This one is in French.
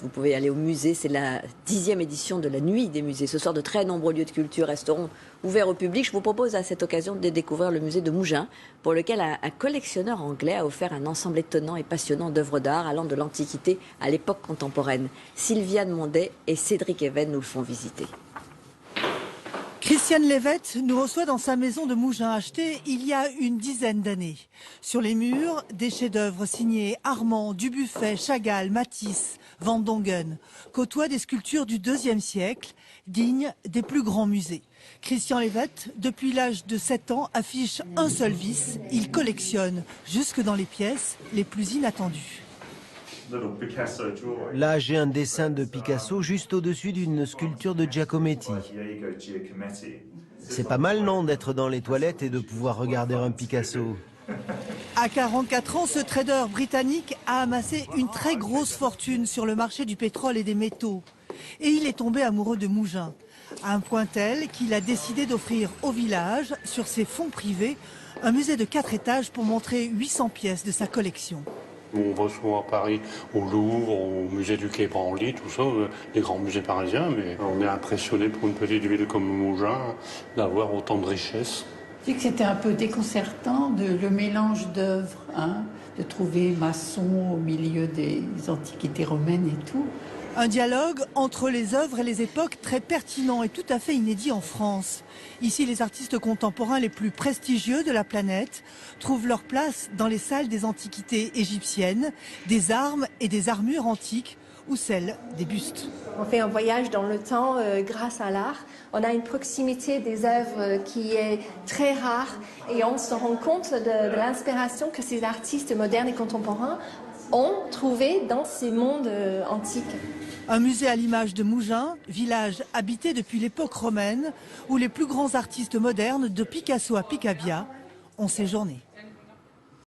Vous pouvez aller au musée, c'est la 10e édition de la Nuit des musées. Ce soir, de très nombreux lieux de culture resteront ouverts au public. Je vous propose à cette occasion de découvrir le musée de Mougins, pour lequel un collectionneur anglais a offert un ensemble étonnant et passionnant d'œuvres d'art allant de l'Antiquité à l'époque contemporaine. Sylviane Mondet et Cédric Even nous le font visiter. Christiane Lévette nous reçoit dans sa maison de Mougins, achetée il y a une dizaine d'années. Sur les murs, des chefs-d'œuvre signés Armand, Dubuffet, Chagall, Matisse, Van Dongen côtoient des sculptures du IIe siècle, dignes des plus grands musées. Christian Lévette, depuis l'âge de 7 ans, affiche un seul vice. Il collectionne jusque dans les pièces les plus inattendues. Là, j'ai un dessin de Picasso juste au-dessus d'une sculpture de Giacometti. C'est pas mal, non, d'être dans les toilettes et de pouvoir regarder un Picasso. À 44 ans, ce trader britannique a amassé une très grosse fortune sur le marché du pétrole et des métaux. Et il est tombé amoureux de Mougins, à un point tel qu'il a décidé d'offrir au village, sur ses fonds privés, un musée de 4 étages pour montrer 800 pièces de sa collection. On va souvent à Paris, au Louvre, au musée du Quai Branly, tout ça, les grands musées parisiens, mais on est impressionné pour une petite ville comme Mougins d'avoir autant de richesses. Je dis que c'était un peu déconcertant le mélange d'œuvres, de trouver maçon au milieu des antiquités romaines et tout. Un dialogue entre les œuvres et les époques très pertinent et tout à fait inédit en France. Ici, les artistes contemporains les plus prestigieux de la planète trouvent leur place dans les salles des antiquités égyptiennes, des armes et des armures antiques ou celles des bustes. On fait un voyage dans le temps grâce à l'art. On a une proximité des œuvres qui est très rare et on se rend compte de l'inspiration que ces artistes modernes et contemporains ont trouvé dans ces mondes antiques. Un musée à l'image de Mougins, village habité depuis l'époque romaine, où les plus grands artistes modernes, de Picasso à Picabia, ont séjourné.